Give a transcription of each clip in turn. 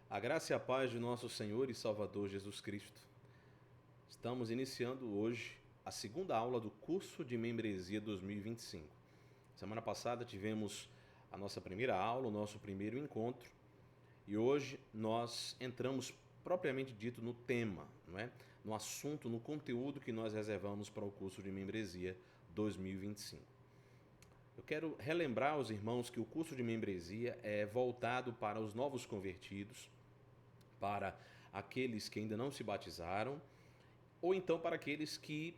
A graça e a paz de nosso Senhor e Salvador Jesus Cristo. Estamos iniciando hoje a segunda aula do curso de membresia 2025. Semana passada tivemos a nossa primeira aula, o nosso primeiro encontro, e hoje nós entramos propriamente dito no tema, não é? No assunto, no conteúdo que nós reservamos para o curso de membresia 2025. Eu quero relembrar aos irmãos que o curso de membresia é voltado para os novos convertidos, para aqueles que ainda não se batizaram, ou então para aqueles que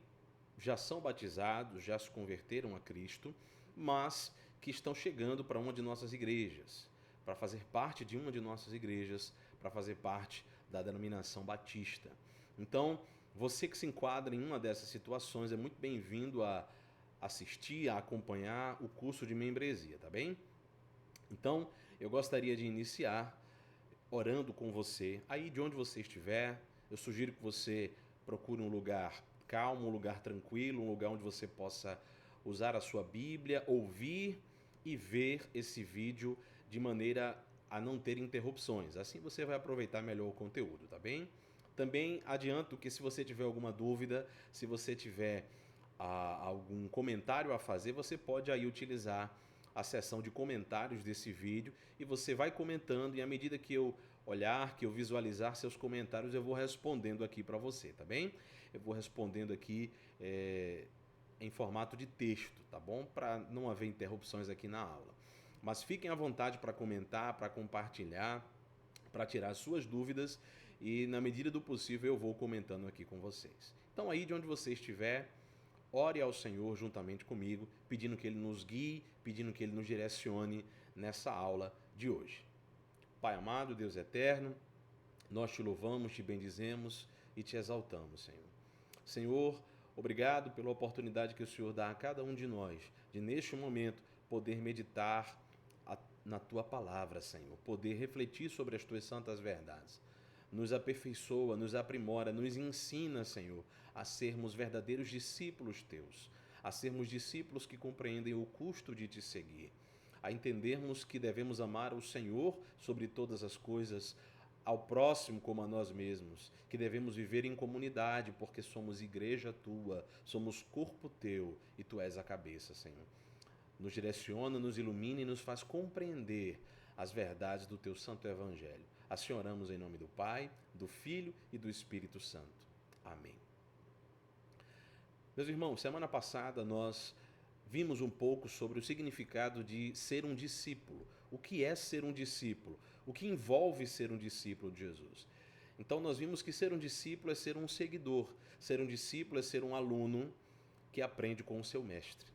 já são batizados, já se converteram a Cristo, mas que estão chegando para uma de nossas igrejas, para fazer parte de uma de nossas igrejas, para fazer parte da denominação batista. Então, você que se enquadra em uma dessas situações é muito bem-vindo a assistir, a acompanhar o curso de membresia, tá bem? Então, eu gostaria de iniciar orando com você. Aí de onde você estiver, eu sugiro que você procure um lugar calmo, um lugar tranquilo, um lugar onde você possa usar a sua Bíblia, ouvir e ver esse vídeo de maneira a não ter interrupções. Assim você vai aproveitar melhor o conteúdo, tá bem? Também adianto que se você tiver alguma dúvida, se você tiver algum comentário a fazer, você pode aí utilizar a seção de comentários desse vídeo e você vai comentando e à medida que eu olhar, que eu visualizar seus comentários, eu vou respondendo aqui para você, tá bem? Eu vou respondendo aqui em formato de texto, tá bom? Para não haver interrupções aqui na aula. Mas fiquem à vontade para comentar, para compartilhar, para tirar suas dúvidas e na medida do possível eu vou comentando aqui com vocês. Então aí de onde você estiver, ore ao Senhor juntamente comigo, pedindo que Ele nos guie, pedindo que Ele nos direcione nessa aula de hoje. Pai amado, Deus eterno, nós te louvamos, te bendizemos e te exaltamos, Senhor. Senhor, obrigado pela oportunidade que o Senhor dá a cada um de nós, de neste momento poder meditar na tua palavra, Senhor, poder refletir sobre as tuas santas verdades. Nos aperfeiçoa, nos aprimora, nos ensina, Senhor, a sermos verdadeiros discípulos teus, a sermos discípulos que compreendem o custo de te seguir, a entendermos que devemos amar o Senhor sobre todas as coisas, ao próximo como a nós mesmos, que devemos viver em comunidade porque somos igreja tua, somos corpo teu e tu és a cabeça, Senhor. Nos direciona, nos ilumina e nos faz compreender as verdades do teu santo evangelho. Assim oramos em nome do Pai, do Filho e do Espírito Santo. Amém. Meus irmãos, semana passada nós vimos um pouco sobre o significado de ser um discípulo. O que é ser um discípulo? O que envolve ser um discípulo de Jesus? Então nós vimos que ser um discípulo é ser um seguidor. Ser um discípulo é ser um aluno que aprende com o seu mestre,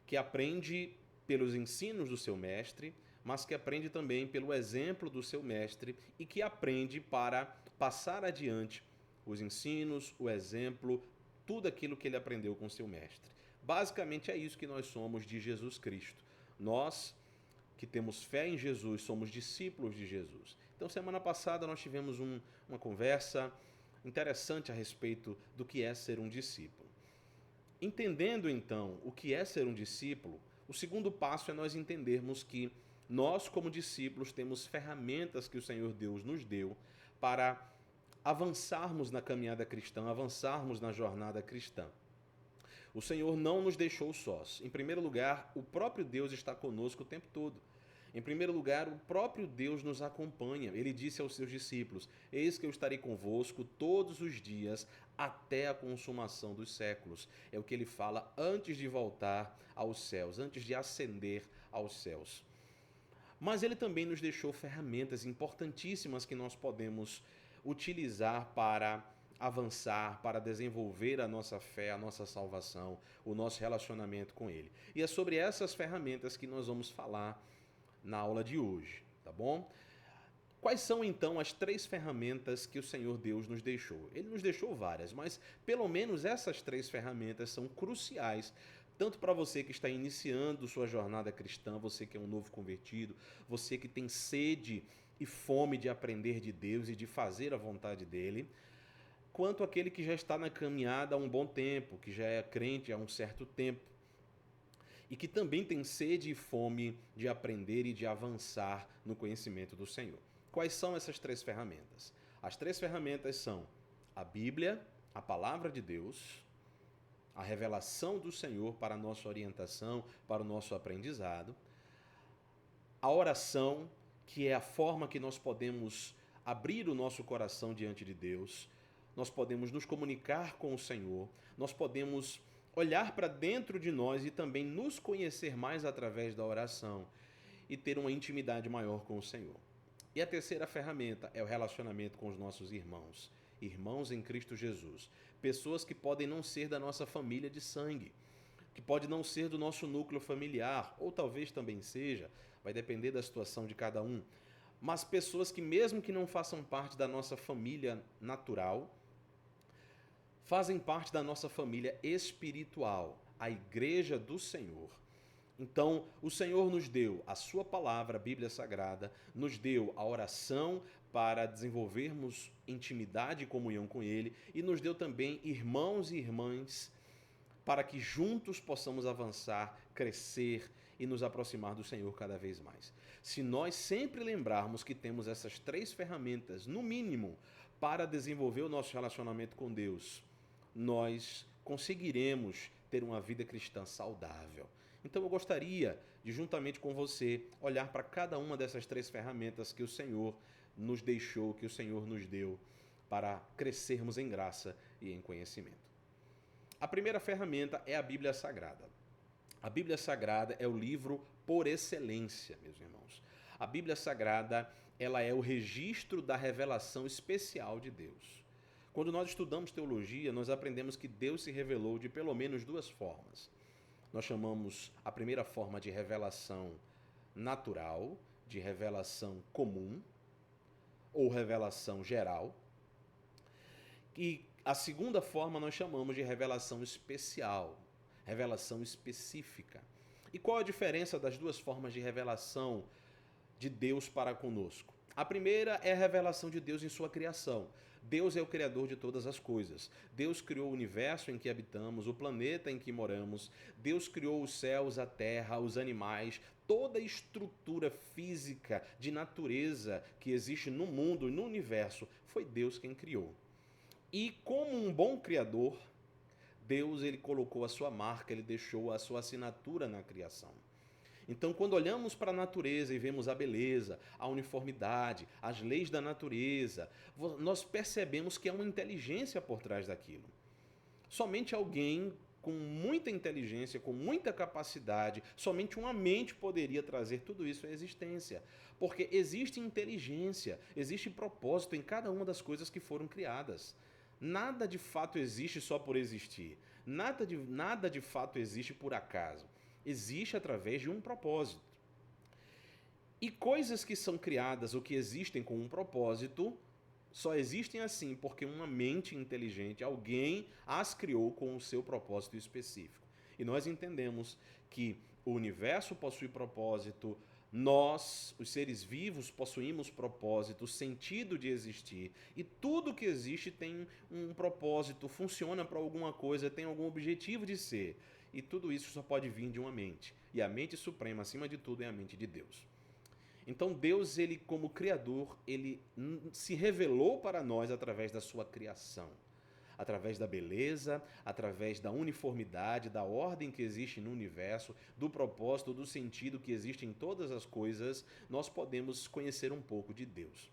que aprende pelos ensinos do seu mestre, mas que aprende também pelo exemplo do seu mestre e que aprende para passar adiante os ensinos, o exemplo, tudo aquilo que ele aprendeu com seu mestre. Basicamente é isso que nós somos de Jesus Cristo. Nós que temos fé em Jesus, somos discípulos de Jesus. Então, semana passada nós tivemos uma conversa interessante a respeito do que é ser um discípulo. Entendendo então o que é ser um discípulo, o segundo passo é nós entendermos que nós, como discípulos, temos ferramentas que o Senhor Deus nos deu para avançarmos na caminhada cristã, avançarmos na jornada cristã. O Senhor não nos deixou sós. Em primeiro lugar, o próprio Deus está conosco o tempo todo. Em primeiro lugar, o próprio Deus nos acompanha. Ele disse aos seus discípulos: Eis que eu estarei convosco todos os dias até a consumação dos séculos. É o que ele fala antes de voltar aos céus, antes de ascender aos céus. Mas ele também nos deixou ferramentas importantíssimas que nós podemos utilizar para avançar, para desenvolver a nossa fé, a nossa salvação, o nosso relacionamento com ele. E é sobre essas ferramentas que nós vamos falar na aula de hoje, tá bom? Quais são então as 3 ferramentas que o Senhor Deus nos deixou? Ele nos deixou várias, mas pelo menos essas 3 ferramentas são cruciais, tanto para você que está iniciando sua jornada cristã, você que é um novo convertido, você que tem sede e fome de aprender de Deus e de fazer a vontade dele, quanto aquele que já está na caminhada há um bom tempo, que já é crente há um certo tempo e que também tem sede e fome de aprender e de avançar no conhecimento do Senhor. Quais são essas três ferramentas? As três ferramentas são a Bíblia, a Palavra de Deus, a revelação do Senhor para a nossa orientação, para o nosso aprendizado, a oração, que é a forma que nós podemos abrir o nosso coração diante de Deus, nós podemos nos comunicar com o Senhor, nós podemos olhar para dentro de nós e também nos conhecer mais através da oração e ter uma intimidade maior com o Senhor. E a terceira ferramenta é o relacionamento com os nossos irmãos, irmãos em Cristo Jesus, pessoas que podem não ser da nossa família de sangue, que pode não ser do nosso núcleo familiar, ou talvez também seja, vai depender da situação de cada um, mas pessoas que mesmo que não façam parte da nossa família natural, fazem parte da nossa família espiritual, a Igreja do Senhor. Então, o Senhor nos deu a sua palavra, a Bíblia Sagrada, nos deu a oração para desenvolvermos intimidade e comunhão com Ele, e nos deu também irmãos e irmãs para que juntos possamos avançar, crescer e nos aproximar do Senhor cada vez mais. Se nós sempre lembrarmos que temos essas três ferramentas, no mínimo, para desenvolver o nosso relacionamento com Deus, nós conseguiremos ter uma vida cristã saudável. Então eu gostaria de, juntamente com você, olhar para cada uma dessas três ferramentas que o Senhor nos deixou, que o Senhor nos deu, para crescermos em graça e em conhecimento. A primeira ferramenta é a Bíblia Sagrada. A Bíblia Sagrada é o livro por excelência, meus irmãos. A Bíblia Sagrada, ela é o registro da revelação especial de Deus. Quando nós estudamos teologia, nós aprendemos que Deus se revelou de pelo menos duas formas. Nós chamamos a primeira forma de revelação natural, de revelação comum, ou revelação geral. E a segunda forma nós chamamos de revelação especial, revelação específica. E qual a diferença das duas formas de revelação de Deus para conosco? A primeira é a revelação de Deus em sua criação. Deus é o criador de todas as coisas. Deus criou o universo em que habitamos, o planeta em que moramos. Deus criou os céus, a terra, os animais, toda a estrutura física de natureza que existe no mundo e no universo. Foi Deus quem criou. E como um bom criador, Deus ele colocou a sua marca, ele deixou a sua assinatura na criação. Então, quando olhamos para a natureza e vemos a beleza, a uniformidade, as leis da natureza, nós percebemos que há uma inteligência por trás daquilo. Somente alguém com muita inteligência, com muita capacidade, somente uma mente poderia trazer tudo isso à existência. Porque existe inteligência, existe propósito em cada uma das coisas que foram criadas. Nada de fato existe só por existir. Nada de fato existe por acaso. Existe através de um propósito. E coisas que são criadas ou que existem com um propósito, só existem assim porque uma mente inteligente, alguém as criou com o seu propósito específico. E nós entendemos que o universo possui propósito, nós, os seres vivos, possuímos propósito, sentido de existir. E tudo que existe tem um propósito, funciona para alguma coisa, tem algum objetivo de ser. E tudo isso só pode vir de uma mente. E a mente suprema, acima de tudo, é a mente de Deus. Então Deus, ele como Criador, ele se revelou para nós através da sua criação. Através da beleza, através da uniformidade, da ordem que existe no universo, do propósito, do sentido que existe em todas as coisas, nós podemos conhecer um pouco de Deus.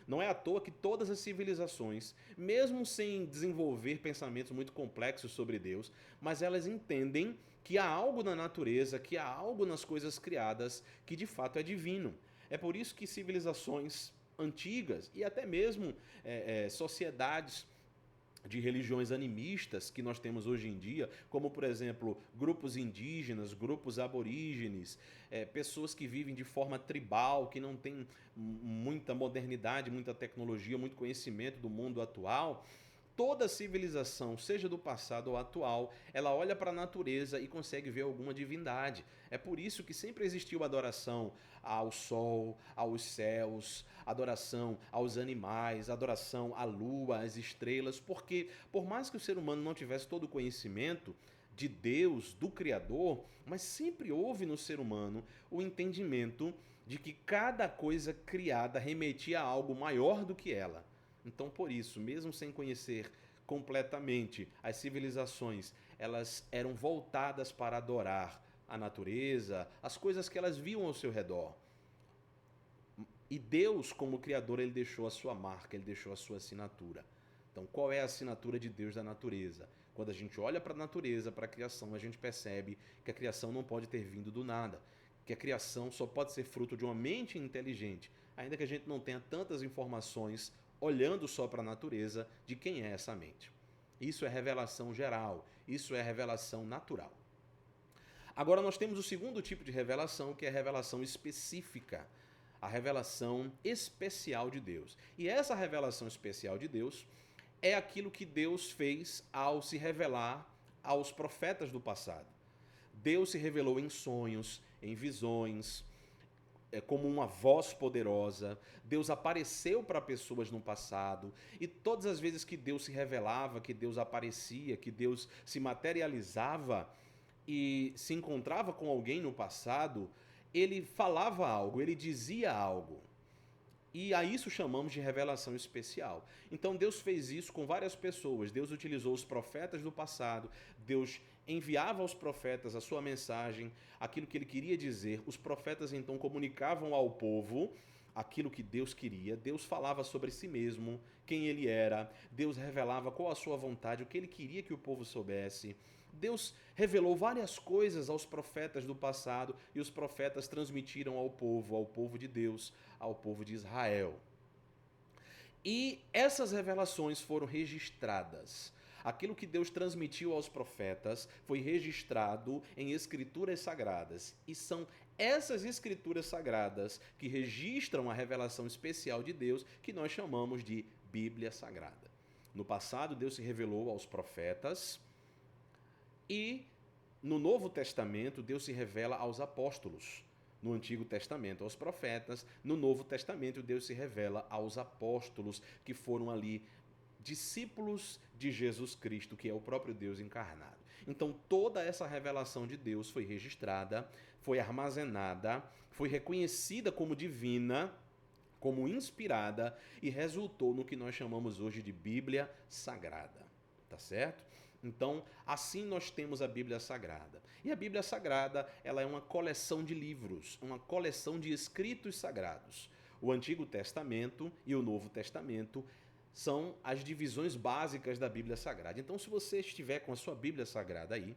Não é à toa que todas as civilizações, mesmo sem desenvolver pensamentos muito complexos sobre Deus, mas elas entendem que há algo na natureza, que há algo nas coisas criadas que de fato é divino. É por isso que civilizações antigas e até mesmo sociedades de religiões animistas que nós temos hoje em dia, como, por exemplo, grupos indígenas, grupos aborígenes, pessoas que vivem de forma tribal, que não têm muita modernidade, muita tecnologia, muito conhecimento do mundo atual. Toda civilização, seja do passado ou atual, ela olha para a natureza e consegue ver alguma divindade. É por isso que sempre existiu adoração ao sol, aos céus, adoração aos animais, adoração à lua, às estrelas, porque por mais que o ser humano não tivesse todo o conhecimento de Deus, do Criador, mas sempre houve no ser humano o entendimento de que cada coisa criada remetia a algo maior do que ela. Então, por isso, mesmo sem conhecer completamente as civilizações, elas eram voltadas para adorar a natureza, as coisas que elas viam ao seu redor. E Deus, como Criador, ele deixou a sua marca, ele deixou a sua assinatura. Então, qual é a assinatura de Deus da natureza? Quando a gente olha para a natureza, para a criação, a gente percebe que a criação não pode ter vindo do nada, que a criação só pode ser fruto de uma mente inteligente, ainda que a gente não tenha tantas informações olhando só para a natureza de quem é essa mente. Isso é revelação geral, isso é revelação natural. Agora nós temos o segundo tipo de revelação, que é a revelação específica, a revelação especial de Deus. E essa revelação especial de Deus é aquilo que Deus fez ao se revelar aos profetas do passado. Deus se revelou em sonhos, em visões, como uma voz poderosa. Deus apareceu para pessoas no passado, e todas as vezes que Deus se revelava, que Deus aparecia, que Deus se materializava e se encontrava com alguém no passado, ele falava algo, ele dizia algo. E a isso chamamos de revelação especial. Então Deus fez isso com várias pessoas. Deus utilizou os profetas do passado, Deus enviava aos profetas a sua mensagem, aquilo que ele queria dizer. Os profetas então comunicavam ao povo aquilo que Deus queria. Deus falava sobre si mesmo, quem ele era. Deus revelava qual a sua vontade, o que ele queria que o povo soubesse. Deus revelou várias coisas aos profetas do passado e os profetas transmitiram ao povo de Deus, ao povo de Israel. E essas revelações foram registradas. Aquilo que Deus transmitiu aos profetas foi registrado em escrituras sagradas. E são essas escrituras sagradas que registram a revelação especial de Deus que nós chamamos de Bíblia Sagrada. No passado, Deus se revelou aos profetas. E no Novo Testamento, Deus se revela aos apóstolos. No Antigo Testamento, aos profetas. No Novo Testamento, Deus se revela aos apóstolos, que foram ali discípulos de Jesus Cristo, que é o próprio Deus encarnado. Então, toda essa revelação de Deus foi registrada, foi armazenada, foi reconhecida como divina, como inspirada, e resultou no que nós chamamos hoje de Bíblia Sagrada. Tá certo? Então, assim nós temos a Bíblia Sagrada. E a Bíblia Sagrada, ela é uma coleção de livros, uma coleção de escritos sagrados. O Antigo Testamento e o Novo Testamento são as divisões básicas da Bíblia Sagrada. Então, se você estiver com a sua Bíblia Sagrada aí,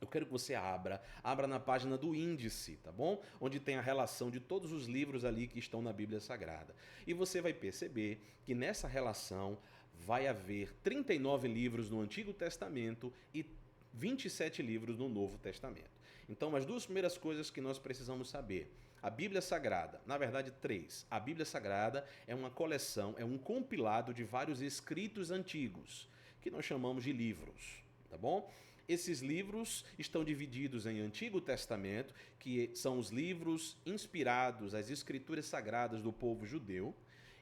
eu quero que você abra na página do índice, tá bom? Onde tem a relação de todos os livros ali que estão na Bíblia Sagrada. E você vai perceber que nessa relação vai haver 39 livros no Antigo Testamento e 27 livros no Novo Testamento. Então, as duas primeiras coisas que nós precisamos saber: a Bíblia Sagrada, na verdade 3. A Bíblia Sagrada é uma coleção, é um compilado de vários escritos antigos, que nós chamamos de livros, tá bom? Esses livros estão divididos em Antigo Testamento, que são os livros inspirados, as escrituras sagradas do povo judeu,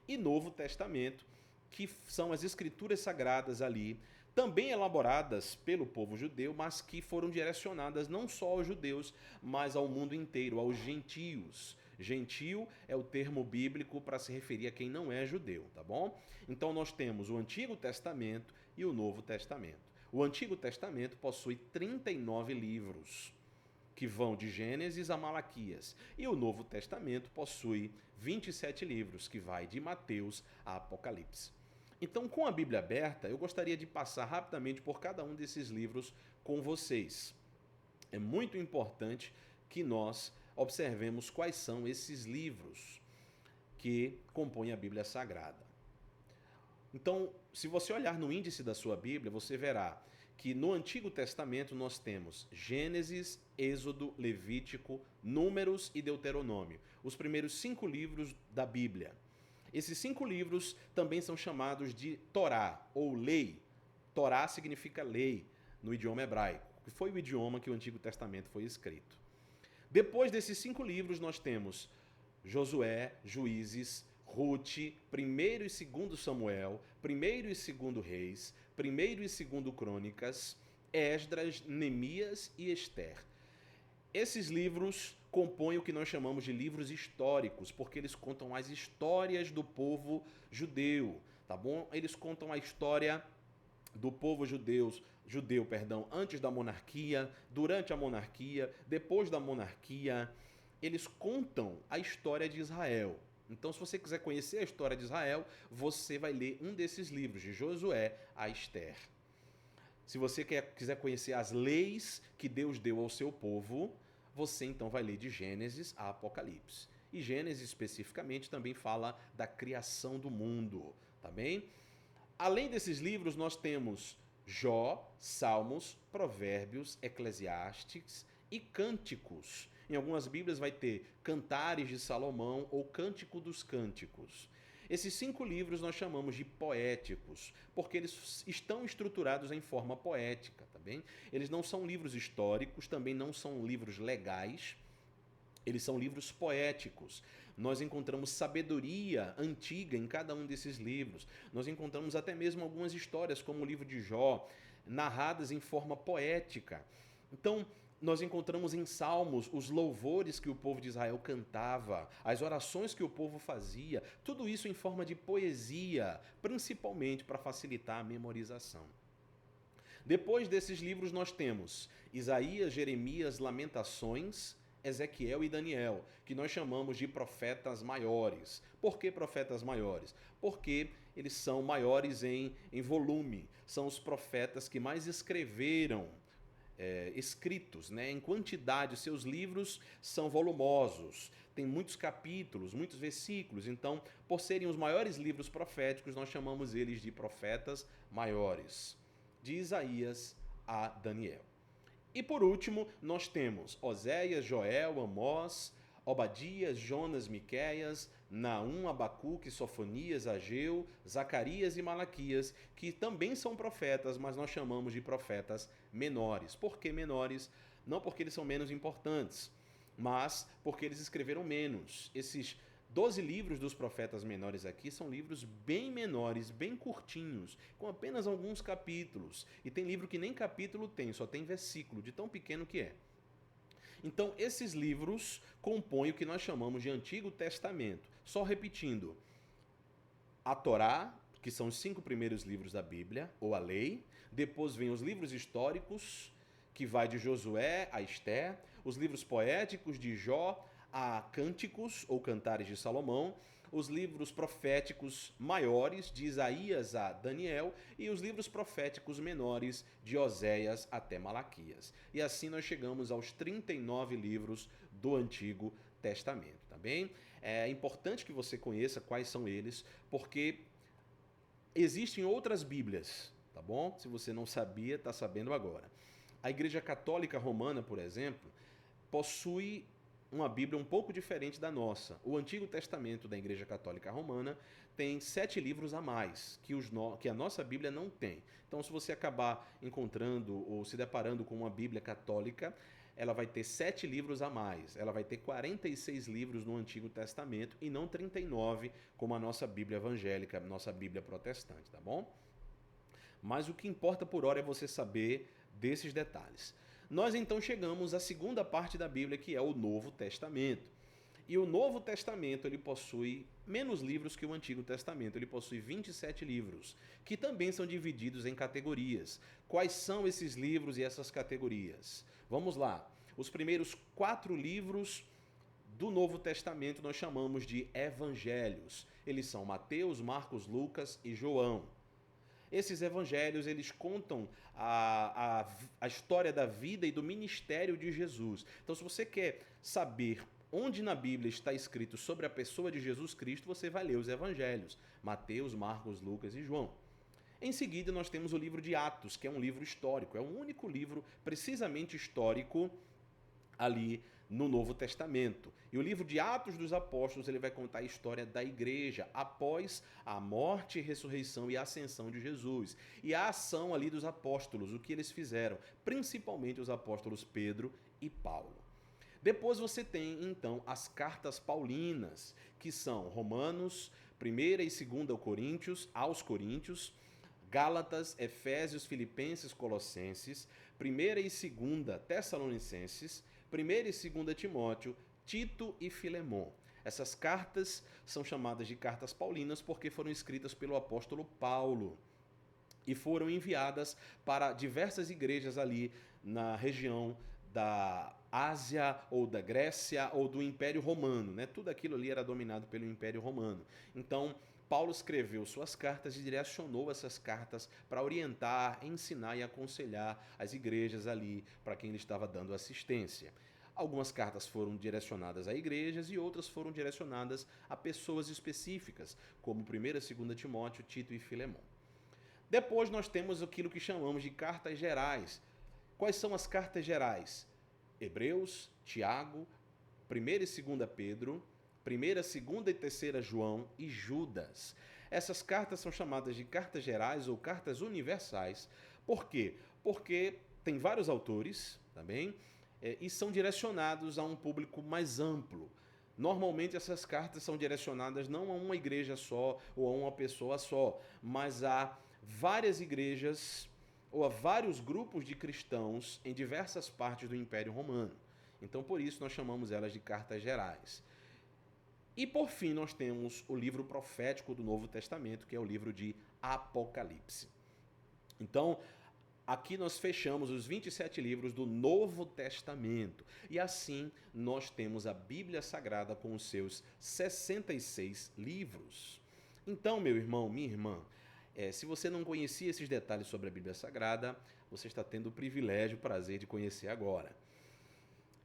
e Novo Testamento, que são as escrituras sagradas ali, também elaboradas pelo povo judeu, mas que foram direcionadas não só aos judeus, mas ao mundo inteiro, aos gentios. Gentio é o termo bíblico para se referir a quem não é judeu, tá bom? Então nós temos o Antigo Testamento e o Novo Testamento. O Antigo Testamento possui 39 livros, que vão de Gênesis a Malaquias, e o Novo Testamento possui 27 livros, que vai de Mateus a Apocalipse. Então, com a Bíblia aberta, eu gostaria de passar rapidamente por cada um desses livros com vocês. É muito importante que nós observemos quais são esses livros que compõem a Bíblia Sagrada. Então, se você olhar no índice da sua Bíblia, você verá que no Antigo Testamento nós temos Gênesis, Êxodo, Levítico, Números e Deuteronômio, os primeiros 5 livros da Bíblia. Esses 5 livros também são chamados de Torá, ou lei. Torá significa lei no idioma hebraico, que foi o idioma que o Antigo Testamento foi escrito. Depois desses 5 livros nós temos Josué, Juízes, Ruth, 1º e 2º Samuel, 1º e 2º Reis, 1º e 2º Crônicas, Esdras, Neemias e Ester. Esses livros compõem o que nós chamamos de livros históricos, porque eles contam as histórias do povo judeu, tá bom? Eles contam a história do povo judeu, antes da monarquia, durante a monarquia, depois da monarquia. Eles contam a história de Israel. Então, se você quiser conhecer a história de Israel, você vai ler um desses livros, de Josué a Esther. Se você quiser conhecer as leis que Deus deu ao seu povo, você então vai ler de Gênesis a Apocalipse. E Gênesis especificamente também fala da criação do mundo, tá bem? Além desses livros, nós temos Jó, Salmos, Provérbios, Eclesiastes e Cânticos. Em algumas Bíblias vai ter Cantares de Salomão ou Cântico dos Cânticos. Esses 5 livros nós chamamos de poéticos, porque eles estão estruturados em forma poética, tá bem? Eles não são livros históricos, também não são livros legais, eles são livros poéticos. Nós encontramos sabedoria antiga em cada um desses livros. Nós encontramos até mesmo algumas histórias, como o livro de Jó, narradas em forma poética. Então, nós encontramos em Salmos os louvores que o povo de Israel cantava, as orações que o povo fazia, tudo isso em forma de poesia, principalmente para facilitar a memorização. Depois desses livros nós temos Isaías, Jeremias, Lamentações, Ezequiel e Daniel, que nós chamamos de profetas maiores. Por que profetas maiores? Porque eles são maiores em volume, são os profetas que mais escreveram escritos, né, em quantidade. Seus livros são volumosos, tem muitos capítulos, muitos versículos. Então, por serem os maiores livros proféticos, nós chamamos eles de profetas maiores, de Isaías a Daniel. E por último, nós temos Oséias, Joel, Amós, Obadias, Jonas, Miqueias, Naum, Abacuque, Sofonias, Ageu, Zacarias e Malaquias, que também são profetas, mas nós chamamos de profetas menores. Por que menores? Não porque eles são menos importantes, mas porque eles escreveram menos. Esses 12 livros dos profetas menores aqui são livros bem menores, bem curtinhos, com apenas alguns capítulos. E tem livro que nem capítulo tem, só tem versículo, de tão pequeno que é. Então, esses livros compõem o que nós chamamos de Antigo Testamento. Só repetindo, a Torá, que são os 5 primeiros livros da Bíblia, ou a Lei. Depois vem os livros históricos, que vai de Josué a Esther. Os livros poéticos, de Jó a Cânticos, ou Cantares de Salomão. Os livros proféticos maiores, de Isaías a Daniel, e os livros proféticos menores, de Oséias até Malaquias. E assim nós chegamos aos 39 livros do Antigo Testamento, tá bem? É importante que você conheça quais são eles, porque existem outras Bíblias, tá bom? Se você não sabia, está sabendo agora. A Igreja Católica Romana, por exemplo, possui uma Bíblia um pouco diferente da nossa. O Antigo Testamento da Igreja Católica Romana tem 7 livros a mais, que a nossa Bíblia não tem. Então, se você acabar encontrando ou se deparando com uma Bíblia católica, ela vai ter 7 livros a mais. Ela vai ter 46 livros no Antigo Testamento e não 39, como a nossa Bíblia evangélica, a nossa Bíblia protestante, tá bom? Mas o que importa por hora é você saber desses detalhes. Nós então chegamos à segunda parte da Bíblia, que é o Novo Testamento. E o Novo Testamento ele possui menos livros que o Antigo Testamento. Ele possui 27 livros, que também são divididos em categorias. Quais são esses livros e essas categorias? Vamos lá. Os primeiros 4 livros do Novo Testamento nós chamamos de evangelhos. Eles são Mateus, Marcos, Lucas e João. Esses evangelhos, eles contam a história da vida e do ministério de Jesus. Então, se você quer saber onde na Bíblia está escrito sobre a pessoa de Jesus Cristo, você vai ler os evangelhos, Mateus, Marcos, Lucas e João. Em seguida, nós temos o livro de Atos, que é um livro histórico. É o único livro precisamente histórico ali no Novo Testamento. E o livro de Atos dos Apóstolos, ele vai contar a história da igreja após a morte, ressurreição e ascensão de Jesus. E a ação ali dos apóstolos, o que eles fizeram, principalmente os apóstolos Pedro e Paulo. Depois você tem, então, as cartas paulinas, que são Romanos, 1ª e 2ª aos Coríntios, Gálatas, Efésios, Filipenses, Colossenses, 1ª e 2ª Tessalonicenses, 1ª e 2ª Timóteo, Tito e Filemon. Essas cartas são chamadas de cartas paulinas porque foram escritas pelo apóstolo Paulo e foram enviadas para diversas igrejas ali na região da Ásia ou da Grécia ou do Império Romano, né? Tudo aquilo ali era dominado pelo Império Romano. Então, Paulo escreveu suas cartas e direcionou essas cartas para orientar, ensinar e aconselhar as igrejas ali para quem ele estava dando assistência. Algumas cartas foram direcionadas a igrejas e outras foram direcionadas a pessoas específicas, como 1ª e 2ª Timóteo, Tito e Filemon. Depois nós temos aquilo que chamamos de cartas gerais. Quais são as cartas gerais? Hebreus, Tiago, 1ª e 2ª Pedro, 1ª, 2ª e 3ª João e Judas. Essas cartas são chamadas de cartas gerais ou cartas universais. Por quê? Porque tem vários autores, tá bem? E são direcionados a um público mais amplo. Normalmente essas cartas são direcionadas não a uma igreja só ou a uma pessoa só, mas a várias igrejas ou a vários grupos de cristãos em diversas partes do Império Romano. Então, por isso, nós chamamos elas de cartas gerais. E, por fim, nós temos o livro profético do Novo Testamento, que é o livro de Apocalipse. Então, aqui nós fechamos os 27 livros do Novo Testamento. E assim nós temos a Bíblia Sagrada com os seus 66 livros. Então, meu irmão, minha irmã, se você não conhecia esses detalhes sobre a Bíblia Sagrada, você está tendo o privilégio, o prazer de conhecer agora.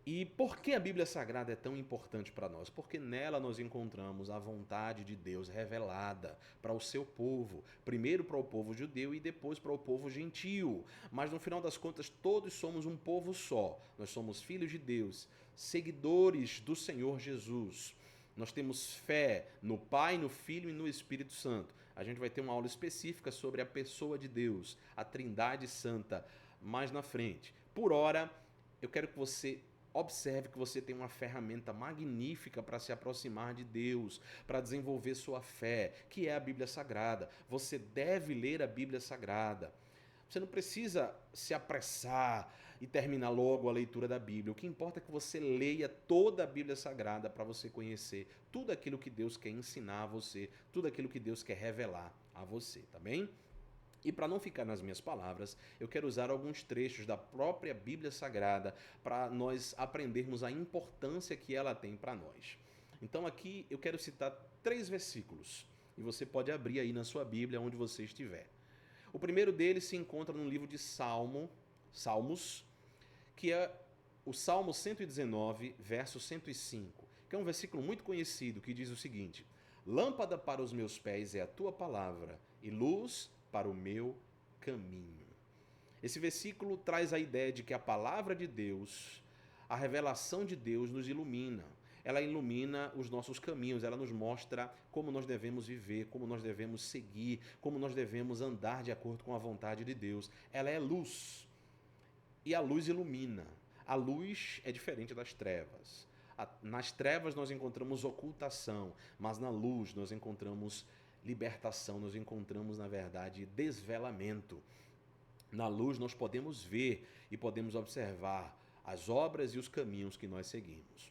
E por que a Bíblia Sagrada é tão importante para nós? Porque nela nós encontramos a vontade de Deus revelada para o seu povo. Primeiro para o povo judeu e depois para o povo gentio. Mas no final das contas todos somos um povo só. Nós somos filhos de Deus, seguidores do Senhor Jesus. Nós temos fé no Pai, no Filho e no Espírito Santo. A gente vai ter uma aula específica sobre a pessoa de Deus, a Trindade Santa, mais na frente. Por ora, eu quero que você observe que você tem uma ferramenta magnífica para se aproximar de Deus, para desenvolver sua fé, que é a Bíblia Sagrada. Você deve ler a Bíblia Sagrada. Você não precisa se apressar e terminar logo a leitura da Bíblia. O que importa é que você leia toda a Bíblia Sagrada para você conhecer tudo aquilo que Deus quer ensinar a você, tudo aquilo que Deus quer revelar a você, tá bem? E para não ficar nas minhas palavras, eu quero usar alguns trechos da própria Bíblia Sagrada para nós aprendermos a importância que ela tem para nós. Então aqui eu quero citar 3 versículos, e você pode abrir aí na sua Bíblia onde você estiver. O primeiro deles se encontra no livro de Salmos, que é o Salmo 119, verso 105, que é um versículo muito conhecido, que diz o seguinte: Lâmpada para os meus pés é a tua palavra, e luz para o meu caminho. Esse versículo traz a ideia de que a palavra de Deus, a revelação de Deus nos ilumina. Ela ilumina os nossos caminhos, ela nos mostra como nós devemos viver, como nós devemos seguir, como nós devemos andar de acordo com a vontade de Deus. Ela é luz e a luz ilumina. A luz é diferente das trevas. Nas trevas nós encontramos ocultação, mas na luz nós encontramos libertação, nós encontramos, na verdade, desvelamento. Na luz nós podemos ver e podemos observar as obras e os caminhos que nós seguimos.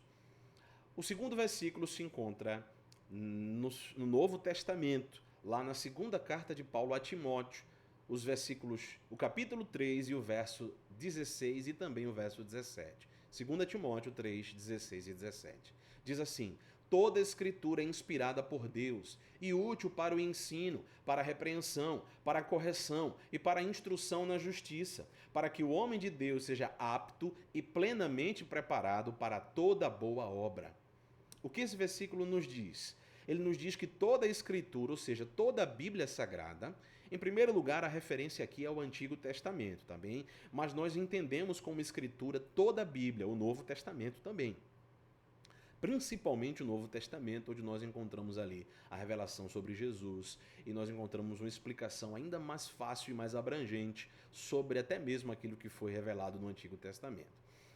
O segundo versículo se encontra no Novo Testamento, lá na segunda carta de Paulo a Timóteo, o capítulo 3 e o verso 16 e também o verso 17. 2 Timóteo 3, 16 e 17. Diz assim: Toda a escritura é inspirada por Deus e útil para o ensino, para a repreensão, para a correção e para a instrução na justiça, para que o homem de Deus seja apto e plenamente preparado para toda boa obra. O que esse versículo nos diz? Ele nos diz que toda a escritura, ou seja, toda a Bíblia Sagrada, em primeiro lugar, a referência aqui é ao Antigo Testamento, tá bem? Mas nós entendemos como escritura toda a Bíblia, o Novo Testamento também. Principalmente o Novo Testamento, onde nós encontramos ali a revelação sobre Jesus e nós encontramos uma explicação ainda mais fácil e mais abrangente sobre até mesmo aquilo que foi revelado no Antigo Testamento.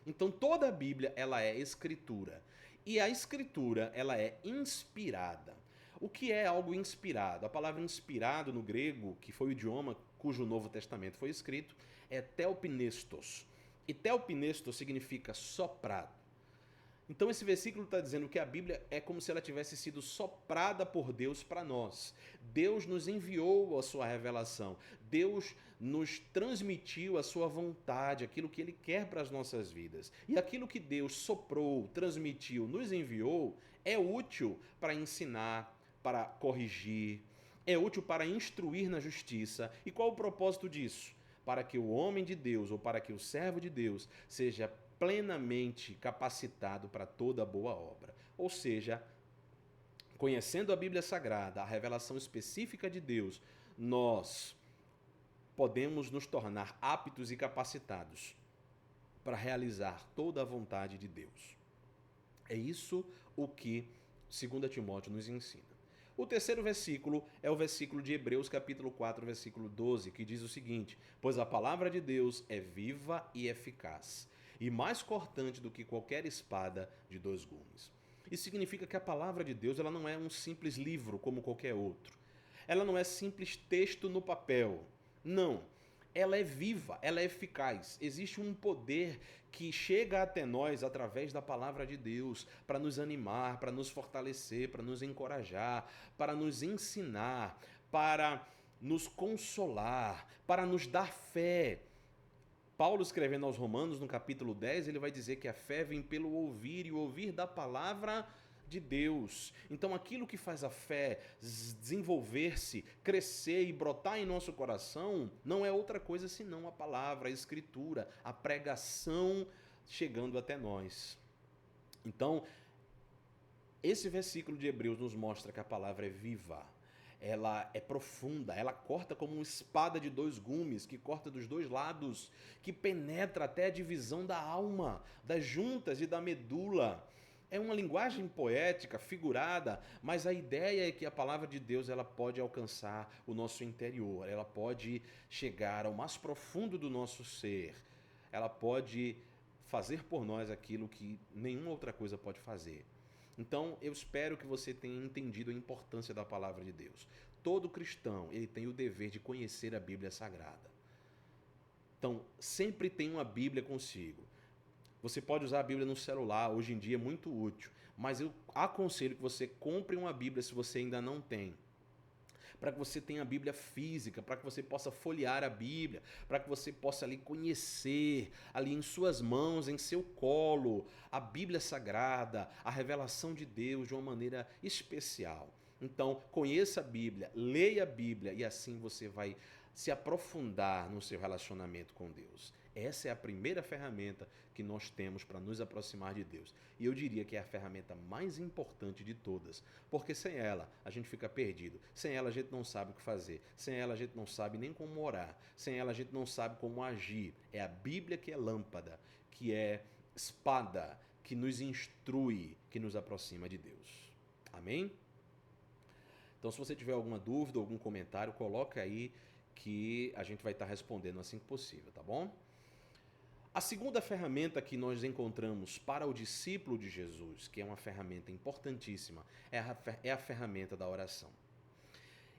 Então toda a Bíblia ela é escritura e a escritura ela é inspirada. O que é algo inspirado? A palavra inspirado no grego, que foi o idioma cujo Novo Testamento foi escrito, é theopnestos. E telpinesto significa soprado. Então esse versículo está dizendo que a Bíblia é como se ela tivesse sido soprada por Deus para nós. Deus nos enviou a sua revelação. Deus nos transmitiu a sua vontade, aquilo que Ele quer para as nossas vidas. E aquilo que Deus soprou, transmitiu, nos enviou, é útil para ensinar, para corrigir, é útil para instruir na justiça. E qual o propósito disso? Para que o homem de Deus, ou para que o servo de Deus, seja plenamente capacitado para toda boa obra. Ou seja, conhecendo a Bíblia Sagrada, a revelação específica de Deus, nós podemos nos tornar aptos e capacitados para realizar toda a vontade de Deus. É isso o que 2 Timóteo nos ensina. O terceiro versículo é o versículo de Hebreus, capítulo 4, versículo 12, que diz o seguinte: pois a palavra de Deus é viva e eficaz, e mais cortante do que qualquer espada de 2 gumes. Isso significa que a palavra de Deus ela não é um simples livro como qualquer outro. Ela não é simples texto no papel. Não. Ela é viva, ela é eficaz. Existe um poder que chega até nós através da palavra de Deus para nos animar, para nos fortalecer, para nos encorajar, para nos ensinar, para nos consolar, para nos dar fé. Paulo, escrevendo aos Romanos, no capítulo 10, ele vai dizer que a fé vem pelo ouvir e o ouvir da palavra de Deus. Então, aquilo que faz a fé desenvolver-se, crescer e brotar em nosso coração, não é outra coisa senão a palavra, a escritura, a pregação chegando até nós. Então, esse versículo de Hebreus nos mostra que a palavra é viva. Ela é profunda, ela corta como uma espada de 2 gumes, que corta dos 2 lados, que penetra até a divisão da alma, das juntas e da medula. É uma linguagem poética, figurada, mas a ideia é que a palavra de Deus ela pode alcançar o nosso interior, ela pode chegar ao mais profundo do nosso ser, ela pode fazer por nós aquilo que nenhuma outra coisa pode fazer. Então, eu espero que você tenha entendido a importância da palavra de Deus. Todo cristão, ele tem o dever de conhecer a Bíblia Sagrada. Então, sempre tem uma Bíblia consigo. Você pode usar a Bíblia no celular, hoje em dia é muito útil, mas eu aconselho que você compre uma Bíblia se você ainda não tem. Para que você tenha a Bíblia física, para que você possa folhear a Bíblia, para que você possa ali conhecer, ali em suas mãos, em seu colo, a Bíblia Sagrada, a revelação de Deus de uma maneira especial. Então, conheça a Bíblia, leia a Bíblia e assim você vai se aprofundar no seu relacionamento com Deus. Essa é a primeira ferramenta que nós temos para nos aproximar de Deus. E eu diria que é a ferramenta mais importante de todas, porque sem ela a gente fica perdido. Sem ela a gente não sabe o que fazer. Sem ela a gente não sabe nem como orar. Sem ela a gente não sabe como agir. É a Bíblia que é lâmpada, que é espada, que nos instrui, que nos aproxima de Deus. Amém? Então, se você tiver alguma dúvida, algum comentário, coloca aí que a gente vai estar respondendo assim que possível, tá bom? A segunda ferramenta que nós encontramos para o discípulo de Jesus, que é uma ferramenta importantíssima, é a ferramenta da oração.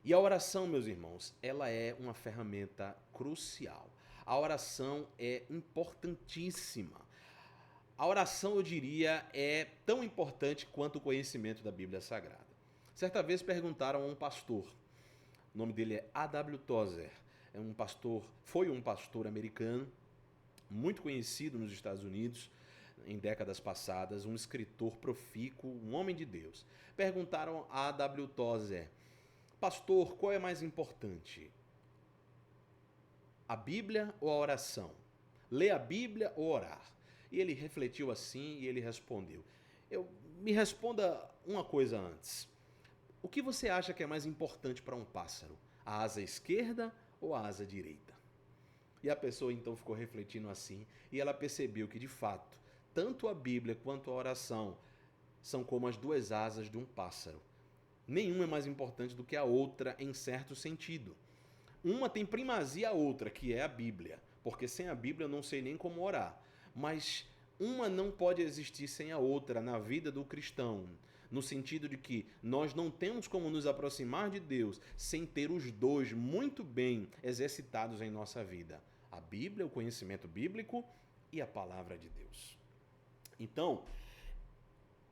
E a oração, meus irmãos, ela é uma ferramenta crucial. A oração é importantíssima. A oração, eu diria, é tão importante quanto o conhecimento da Bíblia Sagrada. Certa vez perguntaram a um pastor, o nome dele é A.W. Tozer, foi um pastor americano, muito conhecido nos Estados Unidos em décadas passadas, um escritor profícuo, um homem de Deus. Perguntaram a A.W. Tozer, pastor, qual é mais importante? A Bíblia ou a oração? Ler a Bíblia ou orar? E ele refletiu assim e ele respondeu, me responda uma coisa antes. O que você acha que é mais importante para um pássaro? A asa esquerda ou a asa direita? E a pessoa então ficou refletindo assim e ela percebeu que, de fato, tanto a Bíblia quanto a oração são como as 2 asas de um pássaro. Nenhuma é mais importante do que a outra em certo sentido. Uma tem primazia à outra, que é a Bíblia, porque sem a Bíblia eu não sei nem como orar. Mas uma não pode existir sem a outra na vida do cristão, no sentido de que nós não temos como nos aproximar de Deus sem ter os 2 muito bem exercitados em nossa vida. A Bíblia, o conhecimento bíblico, e a palavra de Deus. Então,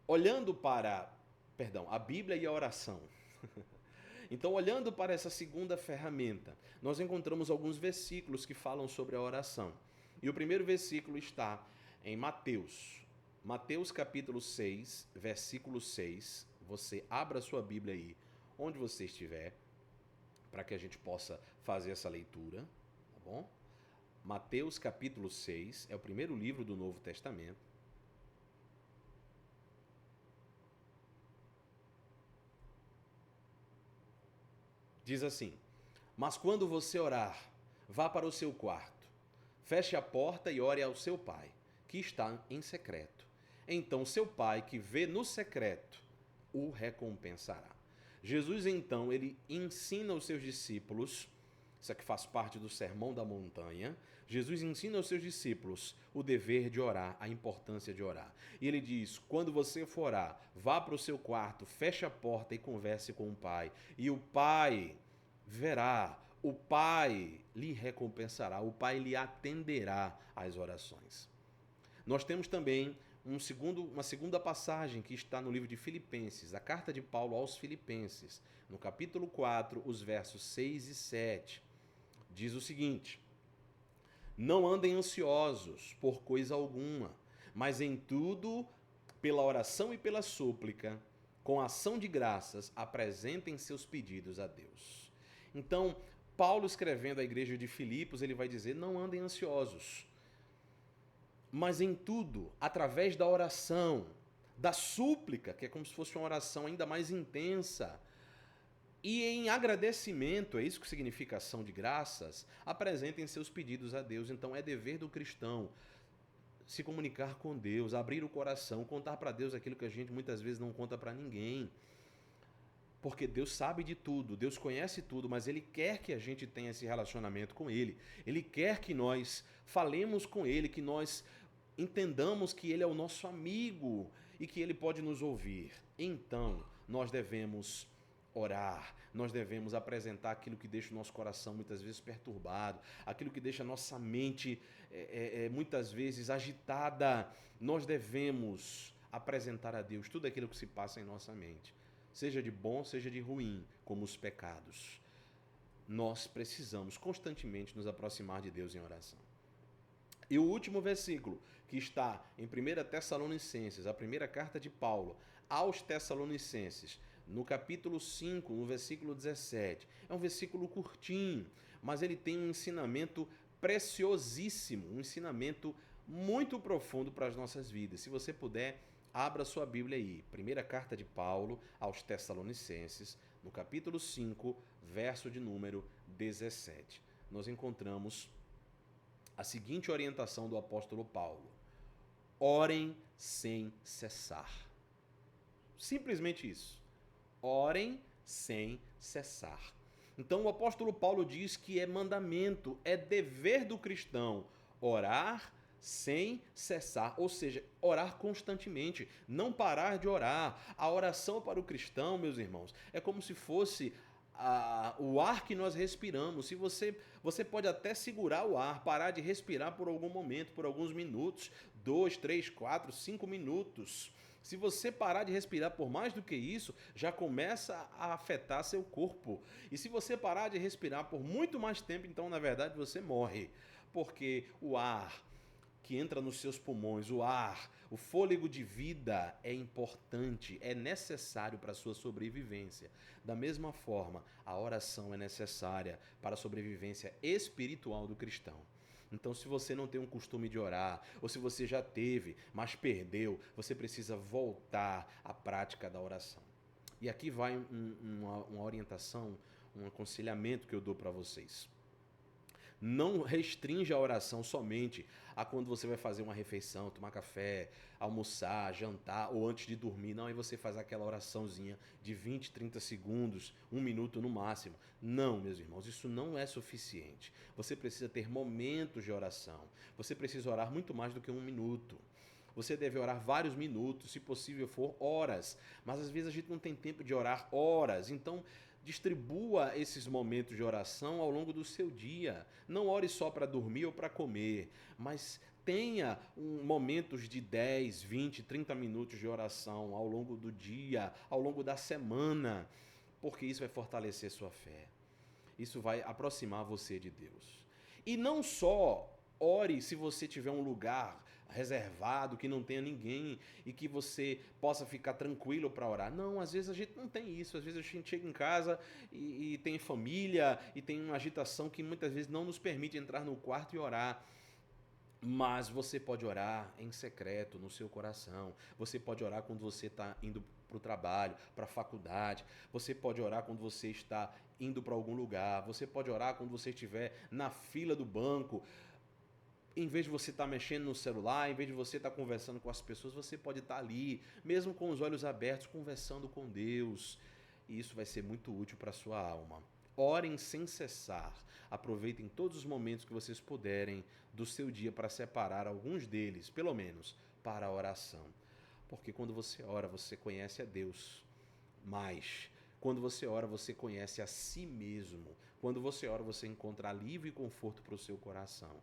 olhando para, a Bíblia e a oração. Então, olhando para essa segunda ferramenta, nós encontramos alguns versículos que falam sobre a oração. E o primeiro versículo está em Mateus. Mateus capítulo 6, versículo 6. Você abra a sua Bíblia aí, onde você estiver, para que a gente possa fazer essa leitura, tá bom? Mateus capítulo 6 é o primeiro livro do Novo Testamento. Diz assim: mas quando você orar, vá para o seu quarto, feche a porta e ore ao seu pai, que está em secreto. Então seu pai, que vê no secreto, o recompensará. Jesus, então, ele ensina aos seus discípulos, isso aqui faz parte do Sermão da Montanha, Jesus ensina aos seus discípulos o dever de orar, a importância de orar. E ele diz, quando você for orar, vá para o seu quarto, feche a porta e converse com o Pai. E o Pai verá, o Pai lhe recompensará, o Pai lhe atenderá às orações. Nós temos também uma segunda passagem que está no livro de Filipenses, a carta de Paulo aos Filipenses, no capítulo 4, os versos 6 e 7. Diz o seguinte: não andem ansiosos por coisa alguma, mas em tudo, pela oração e pela súplica, com ação de graças, apresentem seus pedidos a Deus. Então, Paulo escrevendo à igreja de Filipos, ele vai dizer, não andem ansiosos, mas em tudo, através da oração, da súplica, que é como se fosse uma oração ainda mais intensa, e em agradecimento, é isso que significa ação de graças, apresentem seus pedidos a Deus. Então é dever do cristão se comunicar com Deus, abrir o coração, contar para Deus aquilo que a gente muitas vezes não conta para ninguém. Porque Deus sabe de tudo, Deus conhece tudo, mas Ele quer que a gente tenha esse relacionamento com Ele. Ele quer que nós falemos com Ele, que nós entendamos que Ele é o nosso amigo e que Ele pode nos ouvir. Então, nós devemos orar, nós devemos apresentar aquilo que deixa o nosso coração muitas vezes perturbado, aquilo que deixa a nossa mente muitas vezes agitada. Nós devemos apresentar a Deus tudo aquilo que se passa em nossa mente, seja de bom, seja de ruim, como os pecados. Nós precisamos constantemente nos aproximar de Deus em oração. E o último versículo, que está em 1 Tessalonicenses, a primeira carta de Paulo aos Tessalonicenses, no capítulo 5, no versículo 17. É um versículo curtinho, mas ele tem um ensinamento preciosíssimo, um ensinamento muito profundo para as nossas vidas. Se você puder, abra sua Bíblia aí. Primeira carta de Paulo aos Tessalonicenses, no capítulo 5, verso de número 17. Nós encontramos a seguinte orientação do apóstolo Paulo: orem sem cessar. Simplesmente isso. Orem sem cessar. Então o apóstolo Paulo diz que é mandamento, é dever do cristão orar sem cessar, ou seja, orar constantemente, não parar de orar. A oração para o cristão, meus irmãos, é como se fosse o ar que nós respiramos. Se você pode até segurar o ar, parar de respirar por algum momento, por alguns minutos, 2, 3, 4, 5 minutos. Se você parar de respirar por mais do que isso, já começa a afetar seu corpo. E se você parar de respirar por muito mais tempo, então, na verdade, você morre. Porque o ar que entra nos seus pulmões, o ar, o fôlego de vida é importante, é necessário para a sua sobrevivência. Da mesma forma, a oração é necessária para a sobrevivência espiritual do cristão. Então, se você não tem um costume de orar, ou se você já teve, mas perdeu, você precisa voltar à prática da oração. E aqui vai uma orientação, um aconselhamento que eu dou para vocês. Não restringe a oração somente a quando você vai fazer uma refeição, tomar café, almoçar, jantar ou antes de dormir. Não, aí você faz aquela oraçãozinha de 20, 30 segundos, 1 minuto no máximo. Não, meus irmãos, isso não é suficiente. Você precisa ter momentos de oração. Você precisa orar muito mais do que 1 minuto. Você deve orar vários minutos, se possível for horas. Mas às vezes a gente não tem tempo de orar horas. Então, distribua esses momentos de oração ao longo do seu dia. Não ore só para dormir ou para comer, mas tenha momentos de 10, 20, 30 minutos de oração ao longo do dia, ao longo da semana, porque isso vai fortalecer sua fé. Isso vai aproximar você de Deus. E não só ore se você tiver um lugar reservado, que não tenha ninguém e que você possa ficar tranquilo para orar. Não, às vezes a gente não tem isso. Às vezes a gente chega em casa e tem família e tem uma agitação que muitas vezes não nos permite entrar no quarto e orar. Mas você pode orar em secreto, no seu coração. Você pode orar quando você está indo para o trabalho, para a faculdade. Você pode orar quando você está indo para algum lugar. Você pode orar quando você estiver na fila do banco. Em vez de você estar mexendo no celular, em vez de você estar conversando com as pessoas, você pode estar ali, mesmo com os olhos abertos, conversando com Deus. E isso vai ser muito útil para a sua alma. Orem sem cessar. Aproveitem todos os momentos que vocês puderem do seu dia para separar alguns deles, pelo menos, para a oração. Porque quando você ora, você conhece a Deus mais. Quando você ora, você conhece a si mesmo. Quando você ora, você encontra alívio e conforto para o seu coração.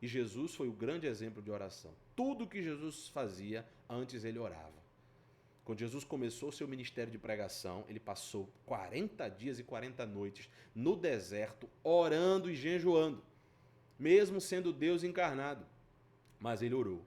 E Jesus foi o grande exemplo de oração. Tudo que Jesus fazia, antes ele orava. Quando Jesus começou o seu ministério de pregação, ele passou 40 dias e 40 noites no deserto, orando e jejuando, mesmo sendo Deus encarnado. Mas ele orou.